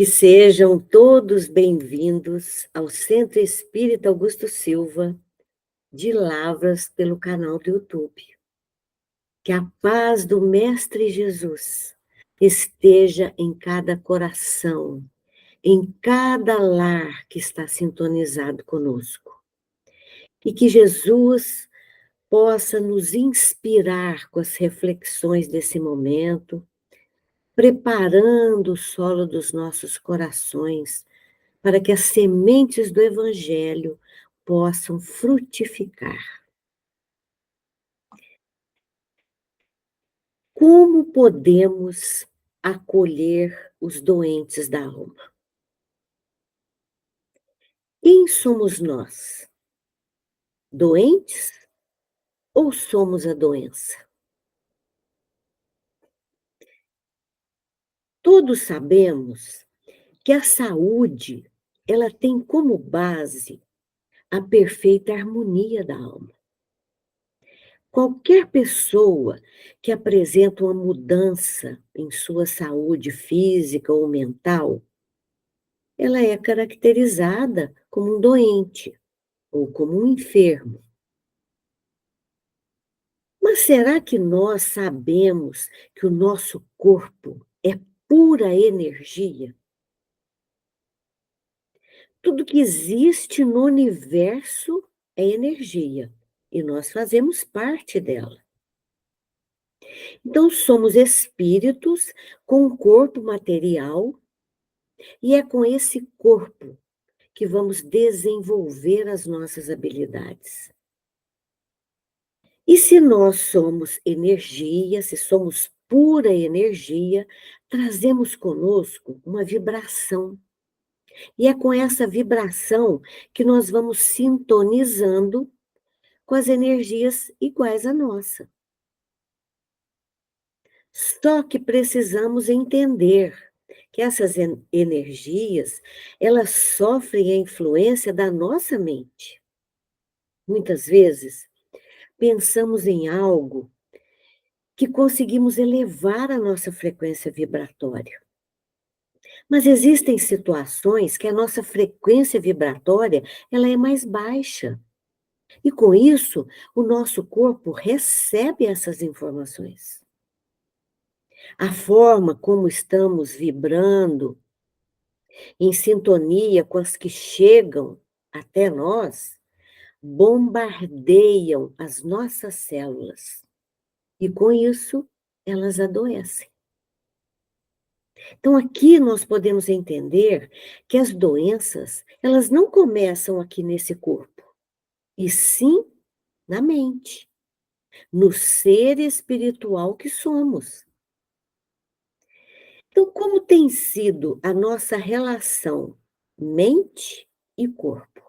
Que sejam todos bem-vindos ao Centro Espírita Augusto Silva, de Lavras, pelo canal do YouTube. Que a paz do Mestre Jesus esteja em cada coração, em cada lar que está sintonizado conosco. E que Jesus possa nos inspirar com as reflexões desse momento, preparando o solo dos nossos corações para que as sementes do Evangelho possam frutificar. Como podemos acolher os doentes da alma? Quem somos nós? Doentes ou somos a doença? Todos sabemos que a saúde, ela tem como base a perfeita harmonia da alma. Qualquer pessoa que apresenta uma mudança em sua saúde física ou mental, ela é caracterizada como um doente ou como um enfermo. Mas será que nós sabemos que o nosso corpo é pura energia? Tudo que existe no universo é energia e nós fazemos parte dela. Então, somos espíritos com um corpo material e é com esse corpo que vamos desenvolver as nossas habilidades. E se nós somos energia, se somos pura energia, trazemos conosco uma vibração. E é com essa vibração que nós vamos sintonizando com as energias iguais à nossa. Só que precisamos entender que essas energias, elas sofrem a influência da nossa mente. Muitas vezes, pensamos em algo que conseguimos elevar a nossa frequência vibratória. Mas existem situações que a nossa frequência vibratória, ela é mais baixa. E com isso, o nosso corpo recebe essas informações. A forma como estamos vibrando, em sintonia com as que chegam até nós, bombardeiam as nossas células. E com isso, elas adoecem. Então, aqui nós podemos entender que as doenças, elas não começam aqui nesse corpo, e sim na mente, no ser espiritual que somos. Então, como tem sido a nossa relação mente e corpo?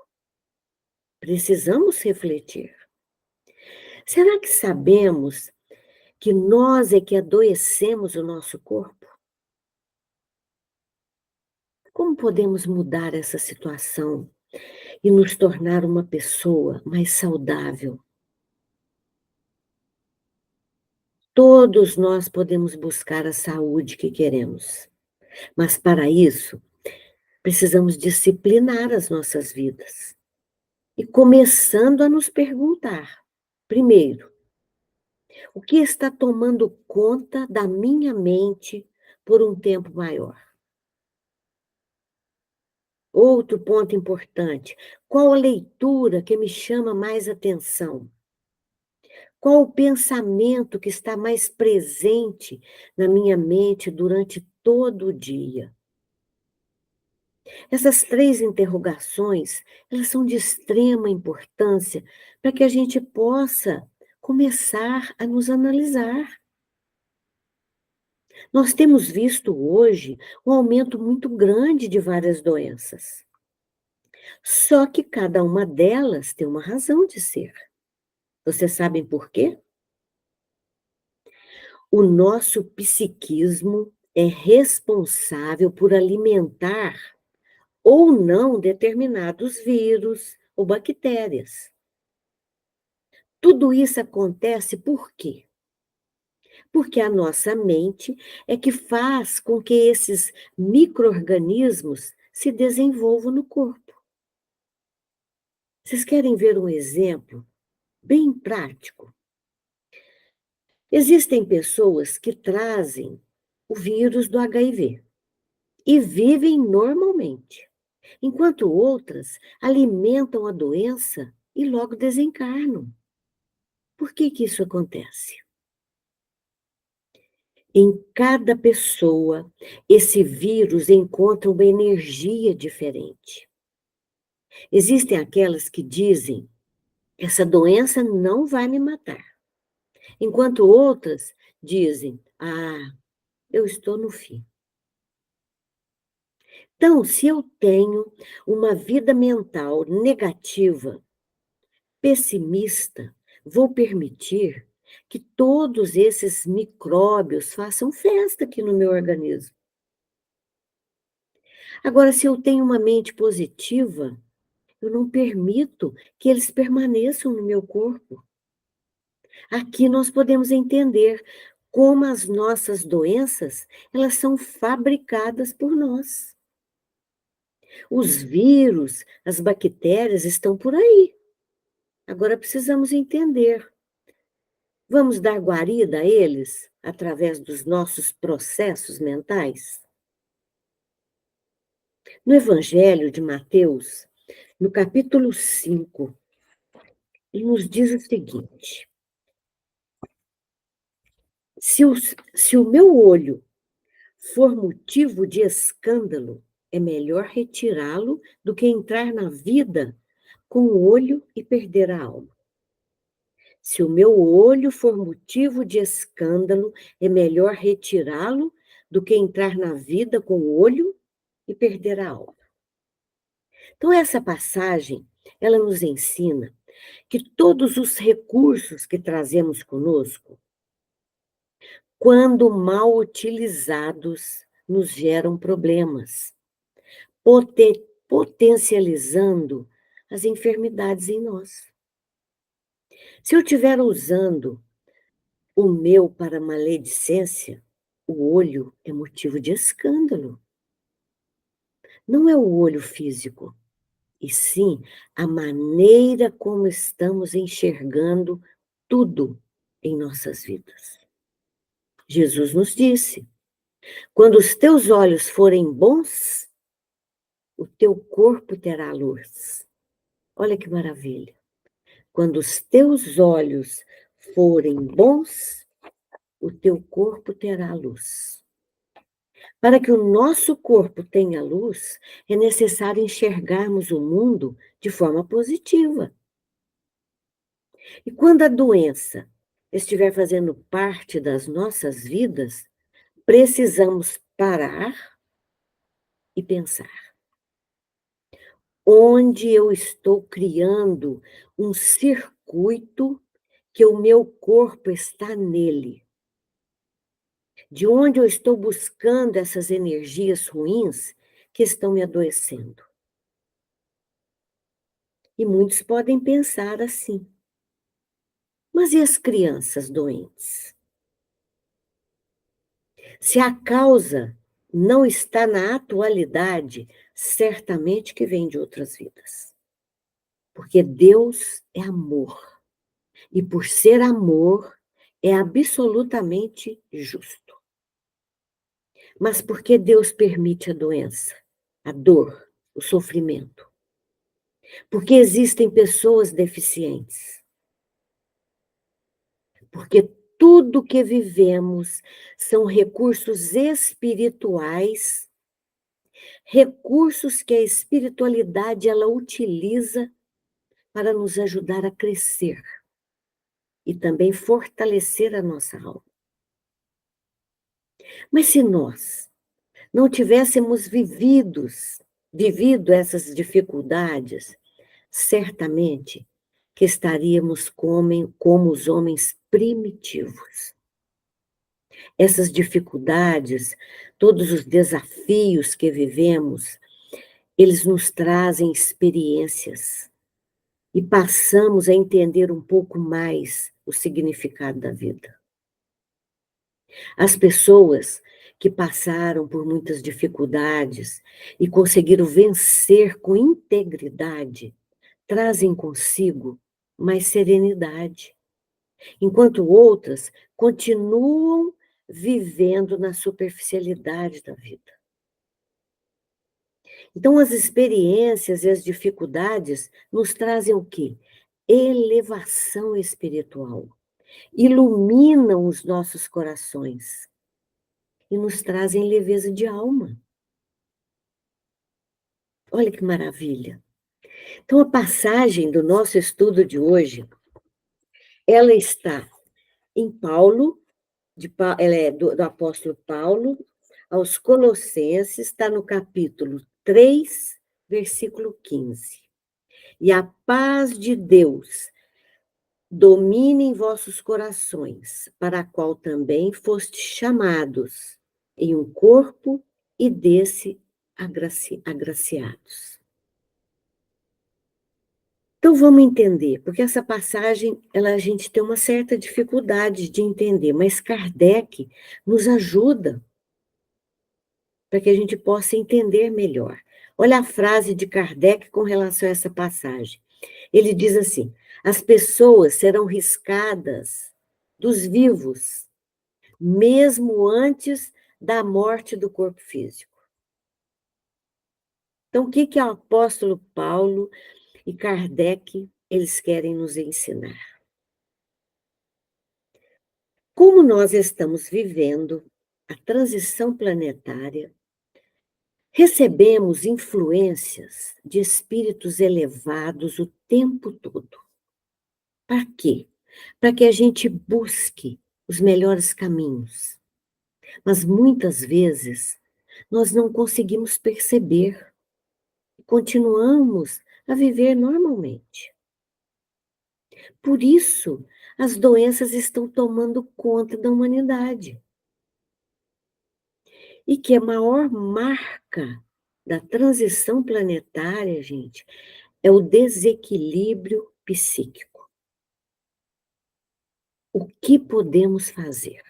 Precisamos refletir. Será que sabemos que nós é que adoecemos o nosso corpo? Como podemos mudar essa situação e nos tornar uma pessoa mais saudável? Todos nós podemos buscar a saúde que queremos, mas para isso precisamos disciplinar as nossas vidas. E começando a nos perguntar, primeiro, o que está tomando conta da minha mente por um tempo maior? Outro ponto importante, qual a leitura que me chama mais atenção? Qual o pensamento que está mais presente na minha mente durante todo o dia? Essas três interrogações, elas são de extrema importância para que a gente possa começar a nos analisar. Nós temos visto hoje um aumento muito grande de várias doenças. Só que cada uma delas tem uma razão de ser. Vocês sabem por quê? O nosso psiquismo é responsável por alimentar ou não determinados vírus ou bactérias. Tudo isso acontece por quê? Porque a nossa mente é que faz com que esses micro-organismos se desenvolvam no corpo. Vocês querem ver um exemplo bem prático? Existem pessoas que trazem o vírus do HIV e vivem normalmente, enquanto outras alimentam a doença e logo desencarnam. Por que que isso acontece? Em cada pessoa, esse vírus encontra uma energia diferente. Existem aquelas que dizem: essa doença não vai me matar, enquanto outras dizem: ah, eu estou no fim. Então, se eu tenho uma vida mental negativa, pessimista, vou permitir que todos esses micróbios façam festa aqui no meu organismo. Agora, se eu tenho uma mente positiva, eu não permito que eles permaneçam no meu corpo. Aqui nós podemos entender como as nossas doenças, elas são fabricadas por nós. Os vírus, as bactérias estão por aí. Agora precisamos entender. Vamos dar guarida a eles através dos nossos processos mentais? No Evangelho de Mateus, no capítulo 5, ele nos diz o seguinte: se o meu olho for motivo de escândalo, é melhor retirá-lo do que entrar na vida com o olho e perder a alma. Se o meu olho for motivo de escândalo, é melhor retirá-lo do que entrar na vida com o olho e perder a alma. Então, essa passagem, ela nos ensina que todos os recursos que trazemos conosco, quando mal utilizados, nos geram problemas, potencializando as enfermidades em nós. Se eu estiver usando o meu para maledicência, o olho é motivo de escândalo. Não é o olho físico, e sim a maneira como estamos enxergando tudo em nossas vidas. Jesus nos disse: quando os teus olhos forem bons, o teu corpo terá luz. Olha que maravilha. Quando os teus olhos forem bons, o teu corpo terá luz. Para que o nosso corpo tenha luz, é necessário enxergarmos o mundo de forma positiva. E quando a doença estiver fazendo parte das nossas vidas, precisamos parar e pensar: onde eu estou criando um circuito que o meu corpo está nele? De onde eu estou buscando essas energias ruins que estão me adoecendo? E muitos podem pensar assim: mas e as crianças doentes? Se a causa não está na atualidade, certamente que vem de outras vidas. Porque Deus é amor. E por ser amor, é absolutamente justo. Mas por que Deus permite a doença, a dor, o sofrimento? Porque existem pessoas deficientes. Porque tudo que vivemos são recursos espirituais, recursos que a espiritualidade ela utiliza para nos ajudar a crescer e também fortalecer a nossa alma. Mas se nós não tivéssemos vivido essas dificuldades, certamente que estaríamos como os homens primitivos. Essas dificuldades, todos os desafios que vivemos, eles nos trazem experiências e passamos a entender um pouco mais o significado da vida. As pessoas que passaram por muitas dificuldades e conseguiram vencer com integridade, trazem consigo mais serenidade, enquanto outras continuam vivendo na superficialidade da vida. Então, as experiências e as dificuldades nos trazem o quê? Elevação espiritual. Iluminam os nossos corações e nos trazem leveza de alma. Olha que maravilha. Então, a passagem do nosso estudo de hoje, ela está em Paulo, ela é do apóstolo Paulo, aos Colossenses, está no capítulo 3, versículo 15. E a paz de Deus domine em vossos corações, para a qual também fostes chamados em um corpo e desse agraciados. Então vamos entender, porque essa passagem a gente tem uma certa dificuldade de entender, mas Kardec nos ajuda para que a gente possa entender melhor. Olha a frase de Kardec com relação a essa passagem. Ele diz assim: as pessoas serão riscadas dos vivos, mesmo antes da morte do corpo físico. Então, o que o apóstolo Paulo e Kardec eles querem nos ensinar? Como nós estamos vivendo a transição planetária, recebemos influências de espíritos elevados o tempo todo. Para quê? Para que a gente busque os melhores caminhos. Mas muitas vezes nós não conseguimos perceber e continuamos a viver normalmente. Por isso, as doenças estão tomando conta da humanidade. E que a maior marca da transição planetária, gente, é o desequilíbrio psíquico. O que podemos fazer?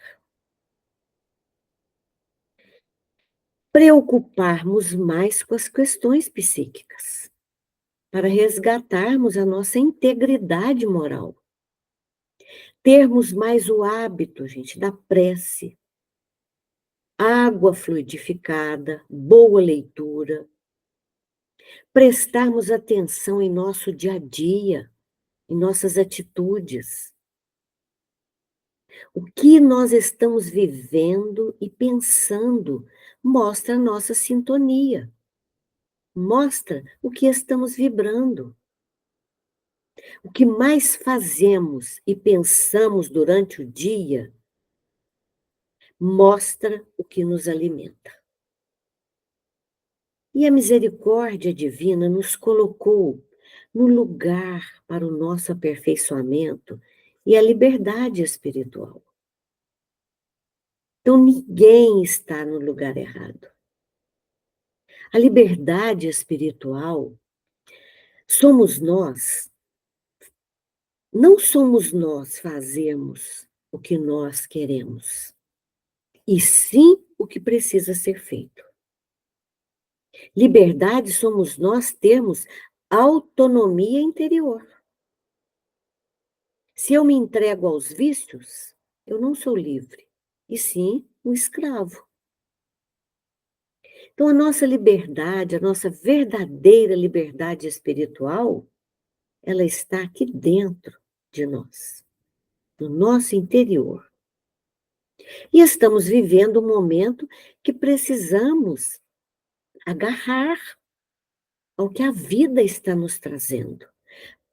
Preocuparmos mais com as questões psíquicas, para resgatarmos a nossa integridade moral. Termos mais o hábito, gente, da prece, água fluidificada, boa leitura, prestarmos atenção em nosso dia a dia, em nossas atitudes. O que nós estamos vivendo e pensando mostra a nossa sintonia, mostra o que estamos vibrando. O que mais fazemos e pensamos durante o dia mostra o que nos alimenta. E a misericórdia divina nos colocou no lugar para o nosso aperfeiçoamento e a liberdade espiritual. Então, ninguém está no lugar errado. A liberdade espiritual somos nós, não somos nós fazermos o que nós queremos, e sim o que precisa ser feito. Liberdade somos nós termos autonomia interior. Se eu me entrego aos vícios, eu não sou livre, e sim um escravo. Então, a nossa liberdade, a nossa verdadeira liberdade espiritual, ela está aqui dentro de nós, no nosso interior. E estamos vivendo um momento que precisamos agarrar ao que a vida está nos trazendo.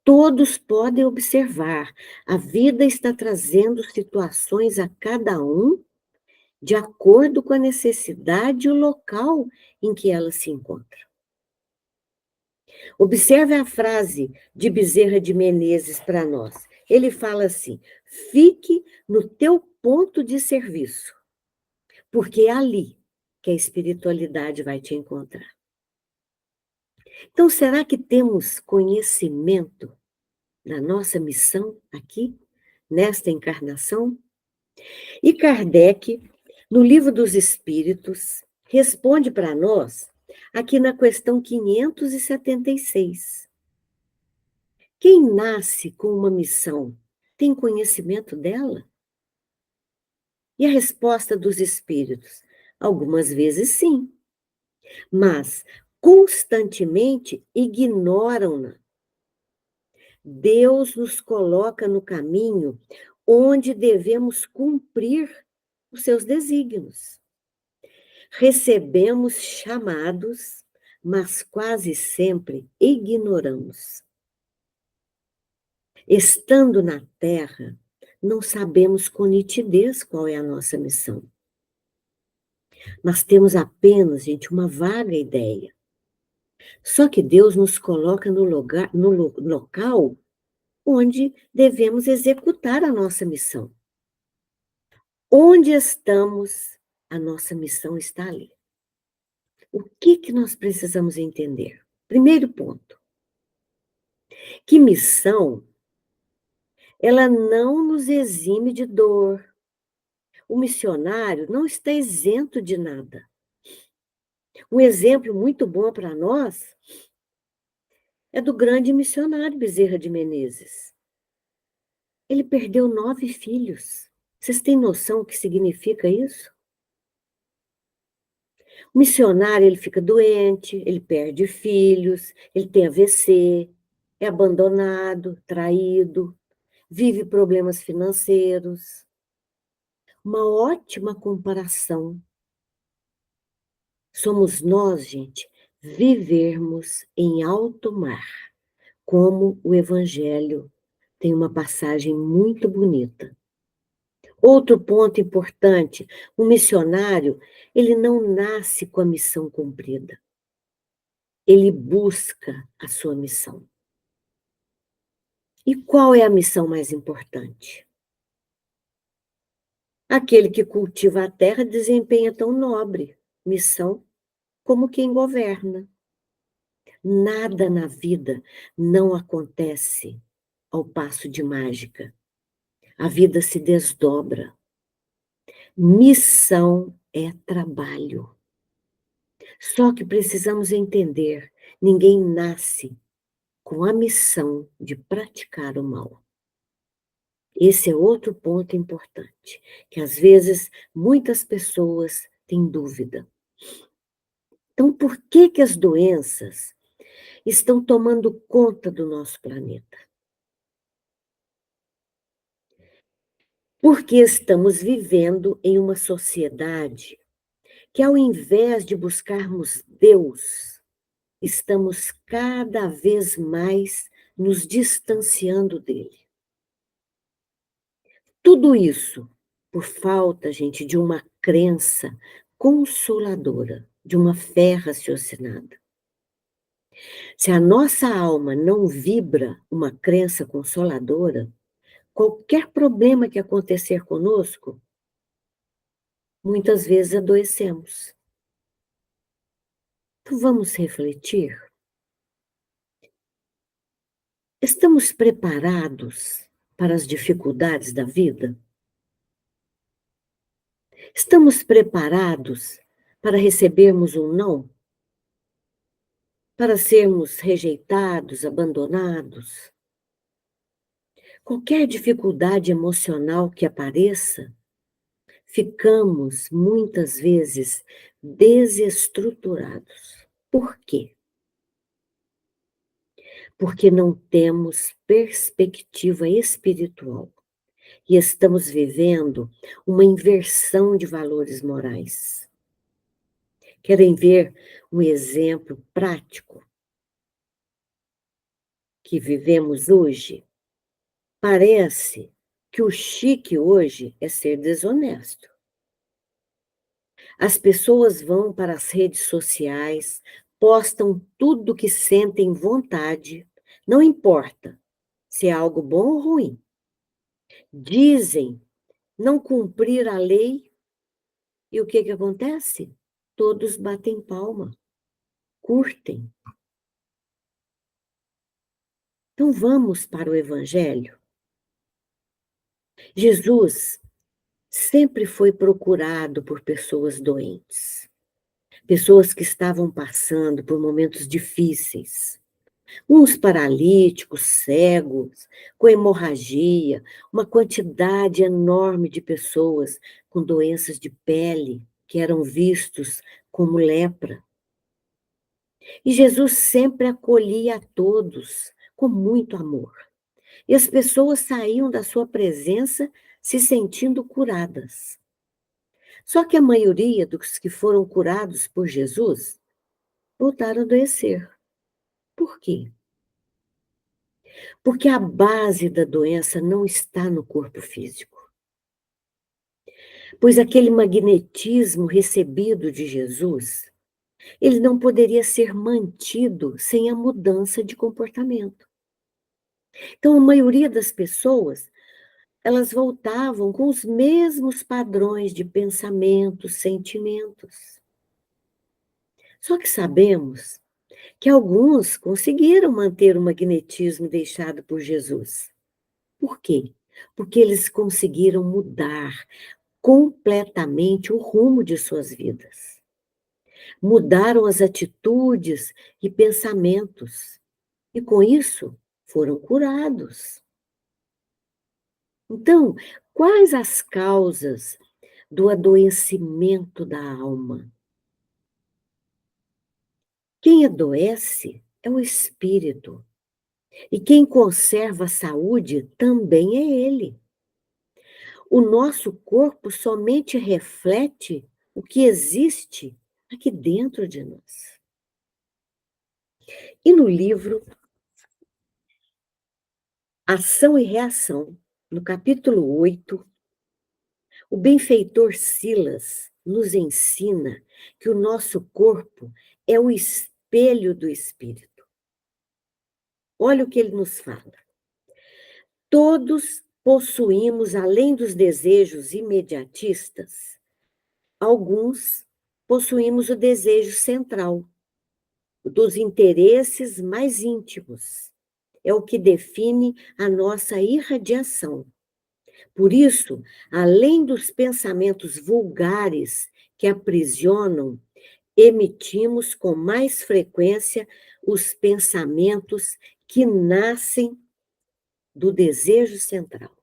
Todos podem observar, a vida está trazendo situações a cada um de acordo com a necessidade e o local em que ela se encontra. Observe a frase de Bezerra de Menezes para nós. Ele fala assim: fique no teu ponto de serviço, porque é ali que a espiritualidade vai te encontrar. Então, será que temos conhecimento da nossa missão aqui, nesta encarnação? E Kardec, no Livro dos Espíritos, responde para nós, aqui na questão 576. Quem nasce com uma missão tem conhecimento dela? E a resposta dos espíritos? Algumas vezes sim, mas constantemente ignoram-na. Deus nos coloca no caminho onde devemos cumprir os seus desígnios. Recebemos chamados, mas quase sempre ignoramos. Estando na Terra, não sabemos com nitidez qual é a nossa missão. Nós temos apenas, gente, uma vaga ideia. Só que Deus nos coloca no lugar, local onde devemos executar a nossa missão. Onde estamos, a nossa missão está ali. O que nós precisamos entender? Primeiro ponto, que missão, ela não nos exime de dor. O missionário não está isento de nada. Um exemplo muito bom para nós é do grande missionário Bezerra de Menezes. Ele perdeu 9 filhos. Vocês têm noção o que significa isso? O missionário, ele fica doente, ele perde filhos, ele tem AVC, é abandonado, traído, vive problemas financeiros. Uma ótima comparação. Somos nós, gente, vivermos em alto mar, como o Evangelho tem uma passagem muito bonita. Outro ponto importante, o missionário, ele não nasce com a missão cumprida. Ele busca a sua missão. E qual é a missão mais importante? Aquele que cultiva a terra desempenha tão nobre missão como quem governa. Nada na vida não acontece ao passo de mágica. A vida se desdobra. Missão é trabalho. Só que precisamos entender, ninguém nasce com a missão de praticar o mal. Esse é outro ponto importante, que às vezes muitas pessoas têm dúvida. Então, por que as doenças estão tomando conta do nosso planeta? Porque estamos vivendo em uma sociedade que, ao invés de buscarmos Deus, estamos cada vez mais nos distanciando dele. Tudo isso por falta, gente, de uma crença consoladora, de uma fé raciocinada. Se a nossa alma não vibra uma crença consoladora, qualquer problema que acontecer conosco, muitas vezes adoecemos. Então vamos refletir. Estamos preparados para as dificuldades da vida? Estamos preparados para recebermos um não? Para sermos rejeitados, abandonados? Qualquer dificuldade emocional que apareça, ficamos muitas vezes desestruturados. Por quê? Porque não temos perspectiva espiritual e estamos vivendo uma inversão de valores morais. Querem ver um exemplo prático que vivemos hoje? Parece que o chique hoje é ser desonesto. As pessoas vão para as redes sociais, postam tudo que sentem vontade, não importa se é algo bom ou ruim. Dizem não cumprir a lei e o que acontece? Todos batem palma, curtem. Então vamos para o Evangelho. Jesus, sempre foi procurado por pessoas doentes, pessoas que estavam passando por momentos difíceis. Uns paralíticos, cegos, com hemorragia, uma quantidade enorme de pessoas com doenças de pele que eram vistos como lepra. E Jesus sempre acolhia a todos com muito amor. E as pessoas saíam da sua presença se sentindo curadas. Só que a maioria dos que foram curados por Jesus voltaram a adoecer. Por quê? Porque a base da doença não está no corpo físico. Pois aquele magnetismo recebido de Jesus, ele não poderia ser mantido sem a mudança de comportamento. Então, a maioria das pessoas, elas voltavam com os mesmos padrões de pensamentos, sentimentos. Só que sabemos que alguns conseguiram manter o magnetismo deixado por Jesus. Por quê? Porque eles conseguiram mudar completamente o rumo de suas vidas. Mudaram as atitudes e pensamentos, e com isso foram curados. Então, quais as causas do adoecimento da alma? Quem adoece é o espírito, e quem conserva a saúde também é ele. O nosso corpo somente reflete o que existe aqui dentro de nós. E no livro Ação e Reação, no capítulo 8, o benfeitor Silas nos ensina que o nosso corpo é o espelho do espírito. Olha o que ele nos fala. Todos possuímos, além dos desejos imediatistas, alguns possuímos o desejo central, o dos interesses mais íntimos. É o que define a nossa irradiação. Por isso, além dos pensamentos vulgares que aprisionam, emitimos com mais frequência os pensamentos que nascem do desejo central.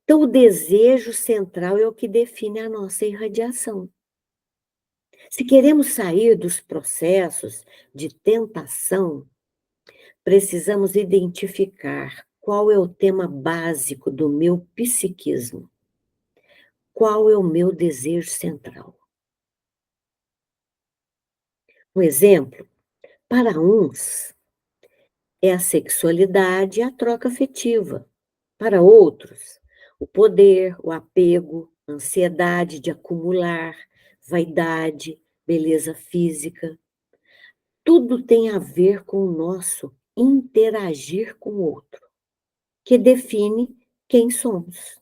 Então, o desejo central é o que define a nossa irradiação. Se queremos sair dos processos de tentação, precisamos identificar qual é o tema básico do meu psiquismo. Qual é o meu desejo central? Um exemplo, para uns, é a sexualidade e a troca afetiva. Para outros, o poder, o apego, a ansiedade de acumular, vaidade, beleza física. Tudo tem a ver com o nosso interagir com o outro, que define quem somos.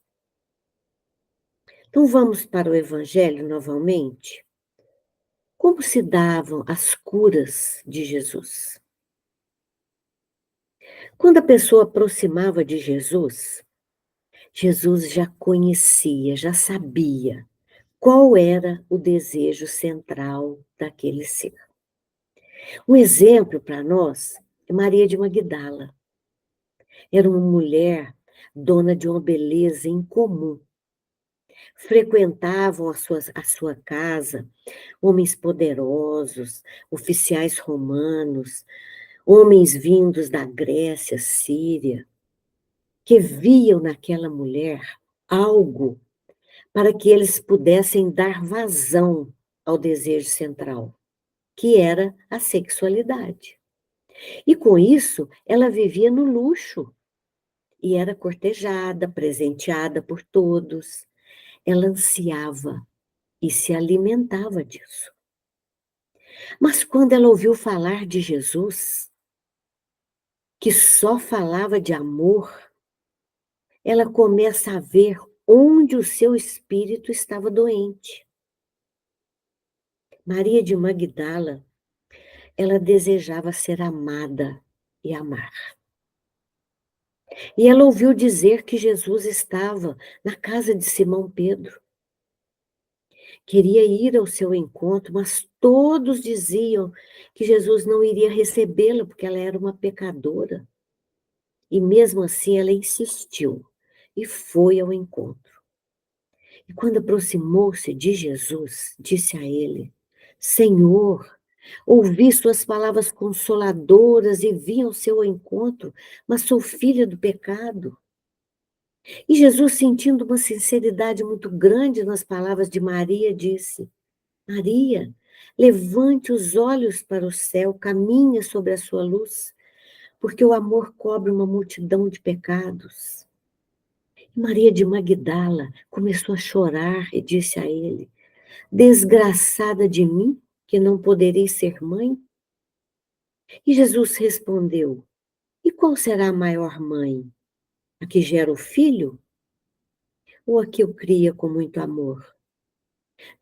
Então vamos para o Evangelho novamente? Como se davam as curas de Jesus? Quando a pessoa aproximava de Jesus, Jesus já conhecia, já sabia qual era o desejo central daquele ser. Um exemplo para nós é Maria de Magdala. Era uma mulher dona de uma beleza incomum. Frequentavam a sua casa homens poderosos, oficiais romanos, homens vindos da Grécia, Síria, que viam naquela mulher algo para que eles pudessem dar vazão ao desejo central, que era a sexualidade. E com isso, ela vivia no luxo e era cortejada, presenteada por todos. Ela ansiava e se alimentava disso. Mas quando ela ouviu falar de Jesus, que só falava de amor, ela começa a ver onde o seu espírito estava doente. Maria de Magdala, ela desejava ser amada e amar. E ela ouviu dizer que Jesus estava na casa de Simão Pedro. Queria ir ao seu encontro, mas todos diziam que Jesus não iria recebê-la porque ela era uma pecadora. E mesmo assim ela insistiu e foi ao encontro. E quando aproximou-se de Jesus, disse a ele: Senhor, ouvi suas palavras consoladoras e vim ao seu encontro, mas sou filha do pecado. E Jesus, sentindo uma sinceridade muito grande nas palavras de Maria, disse: Maria, levante os olhos para o céu, caminha sobre a sua luz, porque o amor cobre uma multidão de pecados. Maria de Magdala começou a chorar e disse a ele: Desgraçada de mim, que não poderei ser mãe? E Jesus respondeu: E qual será a maior mãe? A que gera o filho ou a que o cria com muito amor?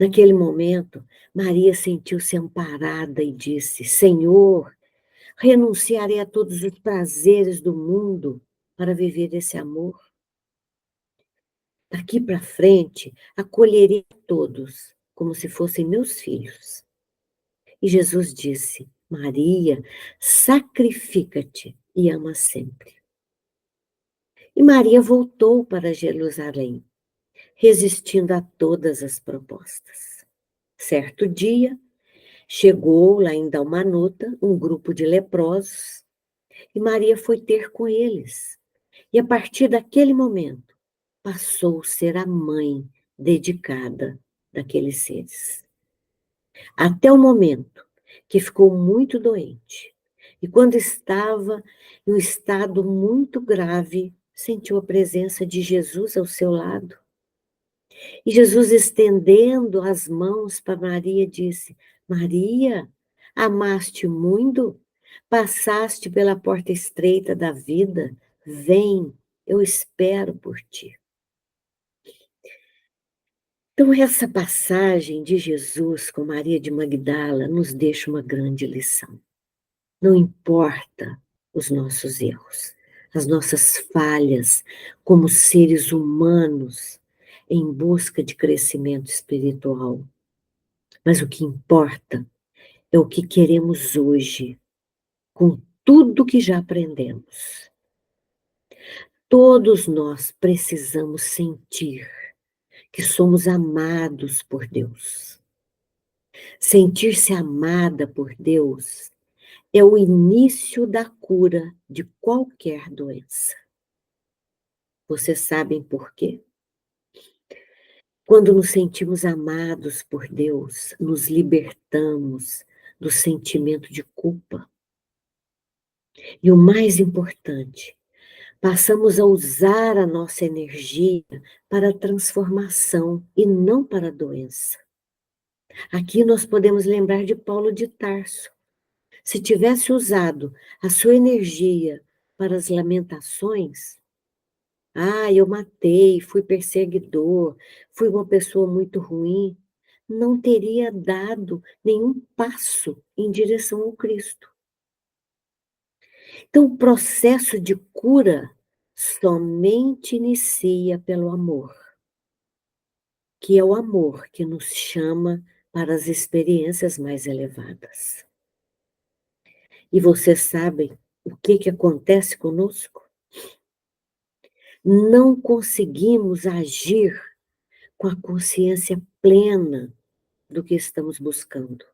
Naquele momento, Maria sentiu-se amparada e disse: Senhor, renunciarei a todos os prazeres do mundo para viver esse amor. Daqui para frente, acolherei todos como se fossem meus filhos. E Jesus disse: Maria, sacrifica-te e ama sempre. E Maria voltou para Jerusalém, resistindo a todas as propostas. Certo dia, chegou lá em Dalmanuta um grupo de leprosos e Maria foi ter com eles. E a partir daquele momento, passou a ser a mãe dedicada daqueles seres. Até o momento que ficou muito doente. E quando estava em um estado muito grave, sentiu a presença de Jesus ao seu lado. E Jesus, estendendo as mãos para Maria, disse: Maria, amaste muito? Passaste pela porta estreita da vida? Vem, eu espero por ti. Então, essa passagem de Jesus com Maria de Magdala nos deixa uma grande lição. Não importa os nossos erros, as nossas falhas como seres humanos em busca de crescimento espiritual. Mas o que importa é o que queremos hoje, com tudo que já aprendemos. Todos nós precisamos sentir que somos amados por Deus. Sentir-se amada por Deus é o início da cura de qualquer doença. Vocês sabem por quê? Quando nos sentimos amados por Deus, nos libertamos do sentimento de culpa. E o mais importante, passamos a usar a nossa energia para a transformação e não para a doença. Aqui nós podemos lembrar de Paulo de Tarso. Se tivesse usado a sua energia para as lamentações, eu matei, fui perseguidor, fui uma pessoa muito ruim, não teria dado nenhum passo em direção ao Cristo. Então, o processo de cura somente inicia pelo amor, que é o amor que nos chama para as experiências mais elevadas. E vocês sabem o que acontece conosco? Não conseguimos agir com a consciência plena do que estamos buscando.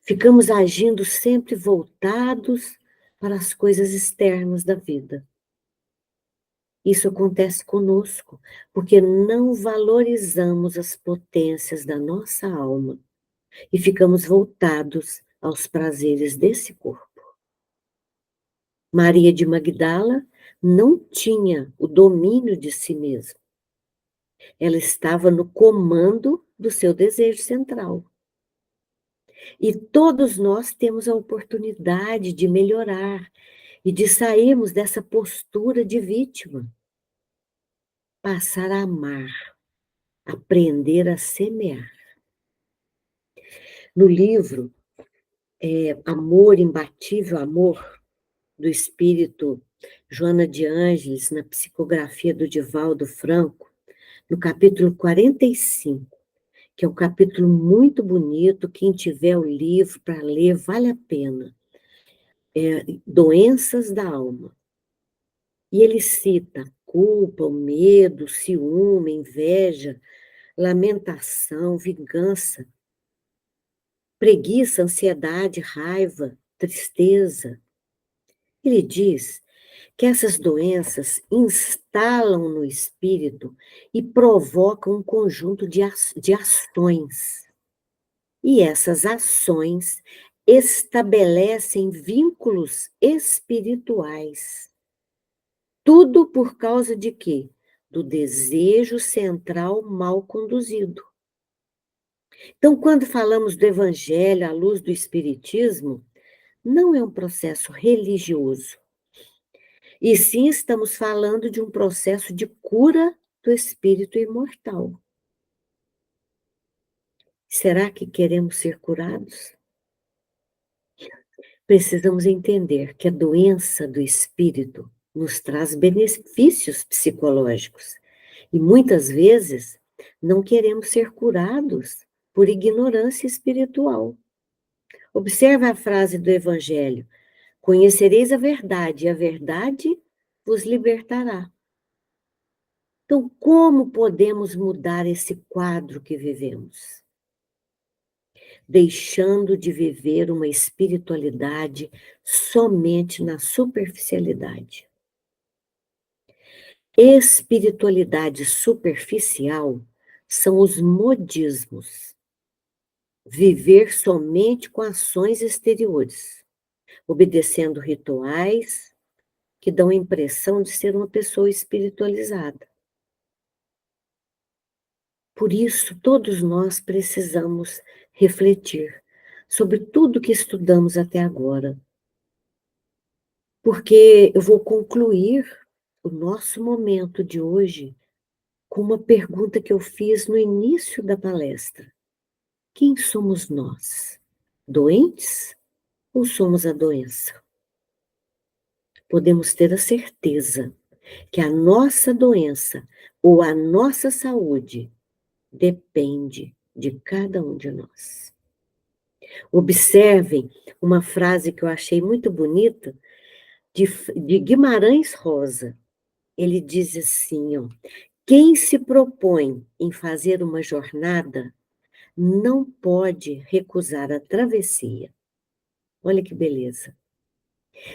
Ficamos agindo sempre voltados para as coisas externas da vida. Isso acontece conosco, porque não valorizamos as potências da nossa alma e ficamos voltados aos prazeres desse corpo. Maria de Magdala não tinha o domínio de si mesma. Ela estava no comando do seu desejo central. E todos nós temos a oportunidade de melhorar e de sairmos dessa postura de vítima. Passar a amar, aprender a semear. No livro Amor, Imbatível Amor, do espírito Joana de Ângeles, na psicografia do Divaldo Franco, no capítulo 45, que é um capítulo muito bonito. Quem tiver o livro para ler, vale a pena. Doenças da alma. E ele cita culpa, o medo, o ciúme, inveja, lamentação, vingança, preguiça, ansiedade, raiva, tristeza. Ele diz que essas doenças instalam no espírito e provocam um conjunto de ações. E essas ações estabelecem vínculos espirituais. Tudo por causa de quê? Do desejo central mal conduzido. Então, quando falamos do Evangelho à luz do Espiritismo, não é um processo religioso, e sim estamos falando de um processo de cura do espírito imortal. Será que queremos ser curados? Precisamos entender que a doença do espírito nos traz benefícios psicológicos e muitas vezes não queremos ser curados por ignorância espiritual. Observe a frase do Evangelho: conhecereis a verdade, e a verdade vos libertará. Então, como podemos mudar esse quadro que vivemos? Deixando de viver uma espiritualidade somente na superficialidade. Espiritualidade superficial são os modismos. Viver somente com ações exteriores, obedecendo rituais que dão a impressão de ser uma pessoa espiritualizada. Por isso, todos nós precisamos refletir sobre tudo que estudamos até agora, porque eu vou concluir o nosso momento de hoje com uma pergunta que eu fiz no início da palestra. Quem somos nós? Doentes ou somos a doença? Podemos ter a certeza que a nossa doença ou a nossa saúde depende de cada um de nós. Observem uma frase que eu achei muito bonita de Guimarães Rosa. Ele diz assim, ó: quem se propõe em fazer uma jornada não pode recusar a travessia. Olha que beleza.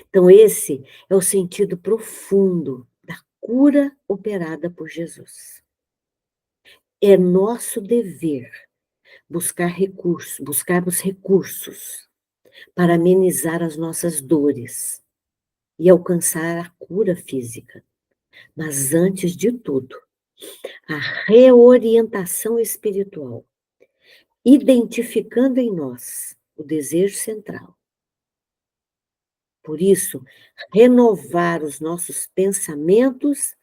Então, esse é o sentido profundo da cura operada por Jesus. É nosso dever buscarmos recursos para amenizar as nossas dores e alcançar a cura física. Mas, antes de tudo, a reorientação espiritual, identificando em nós o desejo central. Por isso, renovar os nossos pensamentos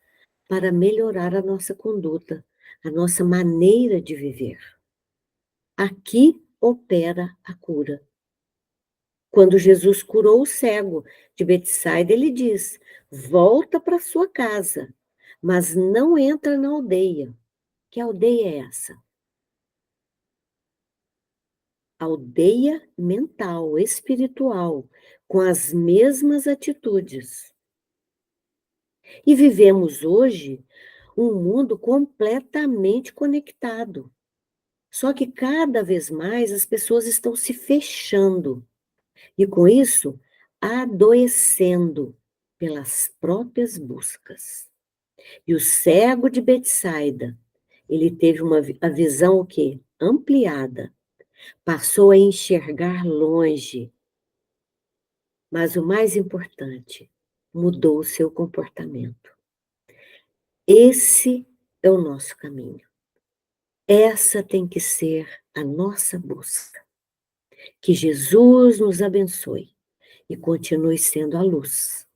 para melhorar a nossa conduta, a nossa maneira de viver. Aqui opera a cura. Quando Jesus curou o cego de Betsaida, ele diz: volta para sua casa, mas não entra na aldeia. Que aldeia é essa? Aldeia mental, espiritual, com as mesmas atitudes. E vivemos hoje um mundo completamente conectado. Só que cada vez mais as pessoas estão se fechando e, com isso, adoecendo pelas próprias buscas. E o cego de Betsaida, ele teve a visão o quê? Ampliada. Passou a enxergar longe. Mas o mais importante, mudou o seu comportamento. Esse é o nosso caminho. Essa tem que ser a nossa busca. Que Jesus nos abençoe e continue sendo a luz,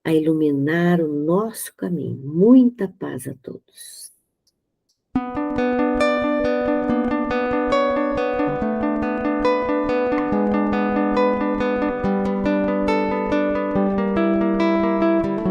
a iluminar o nosso caminho. Muita paz a todos.